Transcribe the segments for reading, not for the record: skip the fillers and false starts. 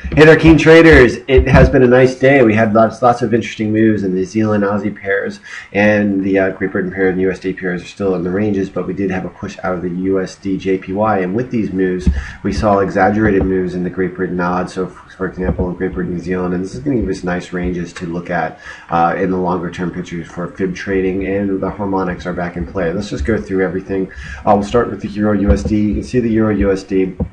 Hey there, keen traders. It has been a nice day. We had lots of interesting moves, and the New Zealand Aussie pairs and the Great Britain pair and USD pairs are still in the ranges, but we did have a push out of the USD JPY. And with these moves, we saw exaggerated moves in the Great Britain odds. So, for example, in Great Britain, New Zealand, and this is going to give us nice ranges to look at in the longer term pictures for Fib trading, and the harmonics are back in play. Let's just go through everything. We'll start with the Euro USD. You can see the Euro USD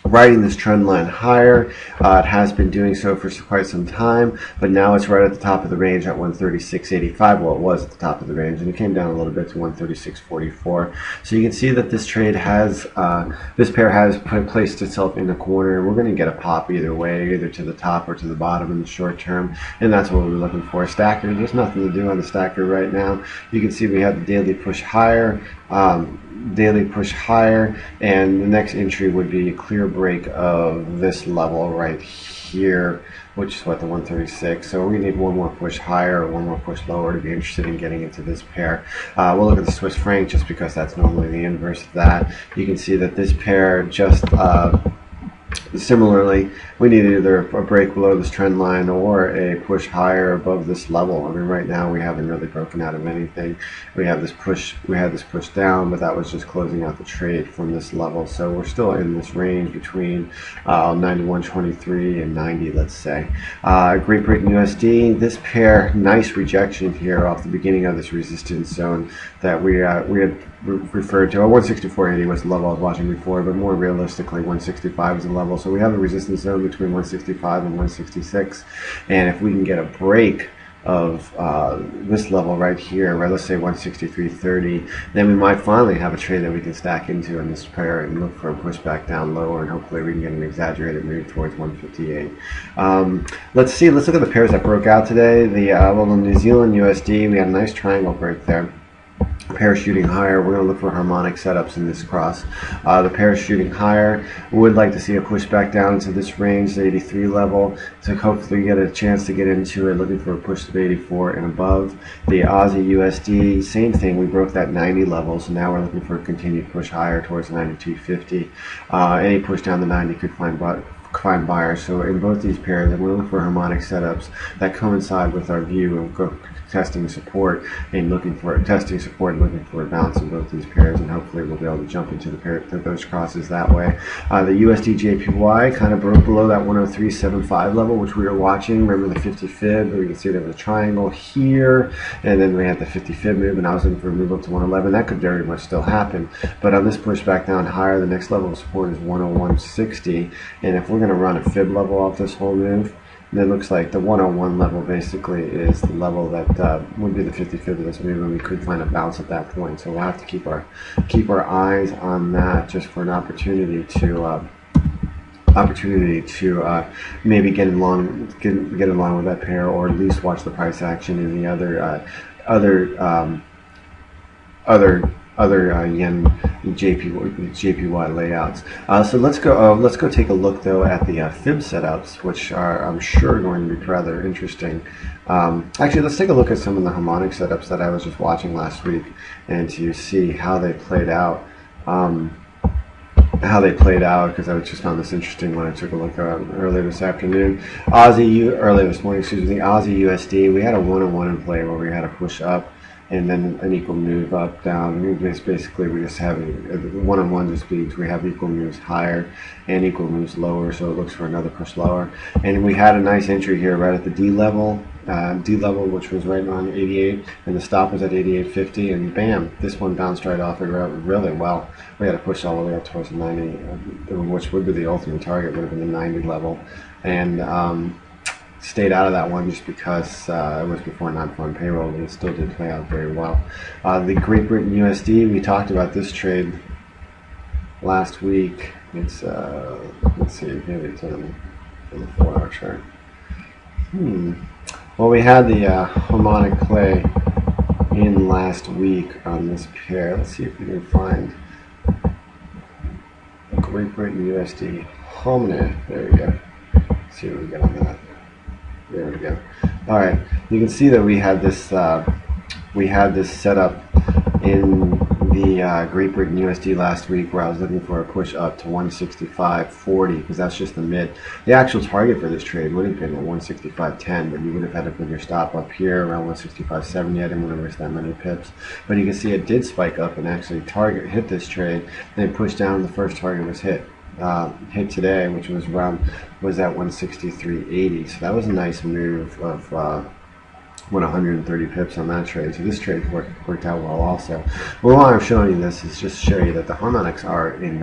riding this trend line higher. It has been doing so for quite some time, but now it's right at the top of the range at 136.85. Well, it was at the top of the range, and it came down a little bit to 136.44. So you can see that this trade has, this pair has placed itself in the corner. We're going to get a pop either way, either to the top or to the bottom in the short term, and that's what we're looking for. Stacker, there's nothing to do on the stacker right now. You can see we have the daily push higher. And the next entry would be a clear break of this level right here, which is what, the 136. So we need one more push higher or one more push lower to be interested in getting into this pair. We'll look at the Swiss franc just because that's normally the inverse of that. You can see that this pair just similarly, we need either a break below this trend line or a push higher above this level. I mean, right now we haven't really broken out of anything. We had this push down, but that was just closing out the trade from this level. So we're still in this range between 91.23 and 90, let's say. Great Britain USD, this pair, nice rejection here off the beginning of this resistance zone that we had referred to. 164.80 was the level I was watching before, but more realistically 165 is the level. So we have a resistance zone between 165 and 166, and if we can get a break of this level right here, right, let's say 163.30, then we might finally have a trade that we can stack into in this pair and look for a pushback down lower, and hopefully we can get an exaggerated move towards 158. Let's look at the pairs that broke out today. The New Zealand USD, we had a nice triangle break there. Pair shooting higher. We're going to look for harmonic setups in this cross. The pair shooting higher. Would like to see a pushback down into this range, the 83 level, to hopefully get a chance to get into it, looking for a push to 84 and above. The Aussie USD, same thing. We broke that 90 level, so now we're looking for a continued push higher towards 92.50. Any push down the 90 could find buyers. So in both these pairs, I'm looking for harmonic setups that coincide with our view of testing support and looking for a bounce in both these pairs, and hopefully we'll be able to jump into those crosses that way. The USD JPY kind of broke below that 103.75 level, which we were watching. Remember the 50 fib, we can see there was a triangle here, and then we had the 50 fib move, and I was looking for a move up to 111. That could very much still happen, but on this pushback down higher, the next level of support is 101.60, and if we're going to run a fib level off this whole move, and it looks like the 101 level basically is the level that would be the 50 fib of this move, and we could find a bounce at that point. So we'll have to keep our eyes on that, just for an opportunity to maybe get along with that pair, or at least watch the price action in the other yen JPY layouts. So let's go take a look though at the fib setups, which are, I'm sure, going to be rather interesting. Actually, let's take a look at some of the harmonic setups that I was just watching last week, and to see how they played out. Because I just found this interesting when I took a look earlier this afternoon. Earlier this morning, excuse me. The Aussie USD, we had a 101 in play where we had a push up and then an equal move up, down. Basically, we just have one-on-one just means we have equal moves higher and equal moves lower, so it looks for another push lower. And we had a nice entry here right at the D level, which was right around 88, and the stop was at 88.50, and bam, this one bounced right off it really well. We had to push all the way up towards 90, which would be the ultimate target, would have been the 90 level, and stayed out of that one just because it was before non-farm payroll, but it still did play out very well. The Great Britain USD, we talked about this trade last week. It's let's see, maybe it's on the 4-hour chart. Well, we had the harmonic play in last week on this pair. Let's see if we can find Great Britain USD harmony. There we go. Let's see what we get on that. There we go. All right, you can see that we had this setup in the Great Britain USD last week, where I was looking for a push up to 165.40, because that's just the mid. The actual target for this trade would have been at 165.10, but you would have had to put your stop up here around 165.70. I didn't want to risk that many pips, but you can see it did spike up and actually hit this trade. Then pushed down. The first target was hit today, which was at 163.80. So that was a nice move of 130 pips on that trade. So this trade worked out well also. Well, why I'm showing you this is just to show you that the harmonics are in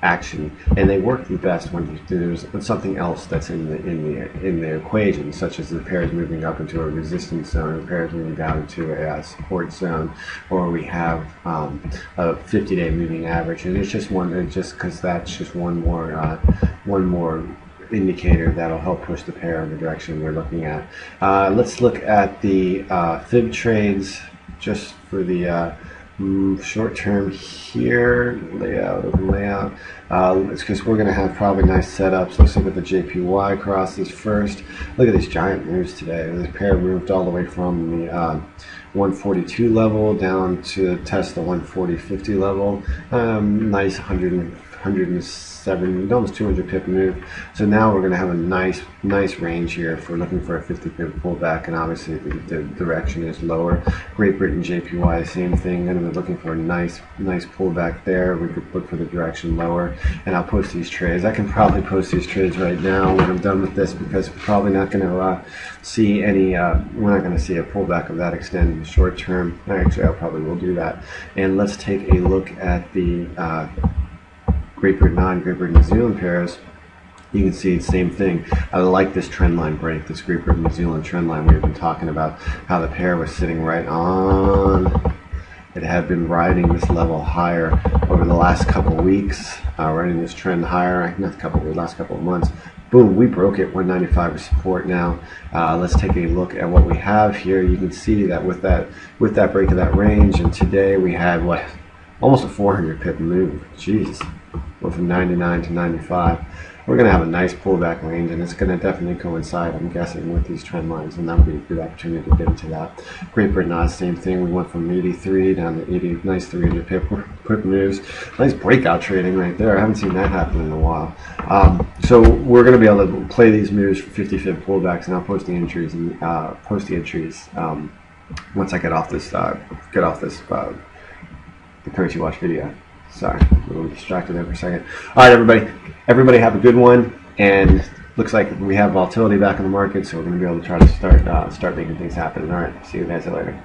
action, and they work the best when there's something else that's in the equation, such as the pairs moving up into a resistance zone, or pairs moving down into a support zone, or we have a 50-day moving average. And it's just because that's just one more indicator that'll help push the pair in the direction we're looking at. Let's look at the Fib trades just for the short term here. Layout. It's because we're going to have probably nice setups. Let's look at the JPY crosses first. Look at these giant moves today. This pair moved all the way from the 142 level down to test the 140.50 level. Nice 107, almost 200 pip move. So now we're going to have a nice range here if we're looking for a 50 pip pullback, and obviously the direction is lower. Great Britain JPY, same thing. Going to be looking for a nice pullback there. We could look for the direction lower, and I'll post these trades. I can probably post these trades right now when I'm done with this, because we're probably not going to see any. We're not going to see a pullback of that extent in the short term. Actually, I probably will do that. And let's take a look at the Great Britain New Zealand pairs. You can see the same thing. I like this trend line break, this Great Britain New Zealand trend line. We've been talking about how the pair was sitting right on. It had been riding this level higher over the last couple of weeks, riding this trend higher, last couple of months. Boom, we broke it. 195 is support now. Let's take a look at what we have here. You can see that with that break of that range, and today we had almost a 400 pip move. Jeez. Went from 99 to 95. We're going to have a nice pullback range, and it's going to definitely coincide, I'm guessing, with these trend lines, and that'll be a good opportunity to get into that. Great Britain, same thing. We went from 83 down to 80. Nice 300 pip moves. Nice breakout trading right there. I haven't seen that happen in a while. So we're going to be able to play these moves for 50 pip pullbacks, and I'll post the entries once I get off this the currency watch video. Sorry, a little distracted there for a second. All right, everybody have a good one. And looks like we have volatility back in the market, so we're going to be able to try to start making things happen. All right, see you guys later.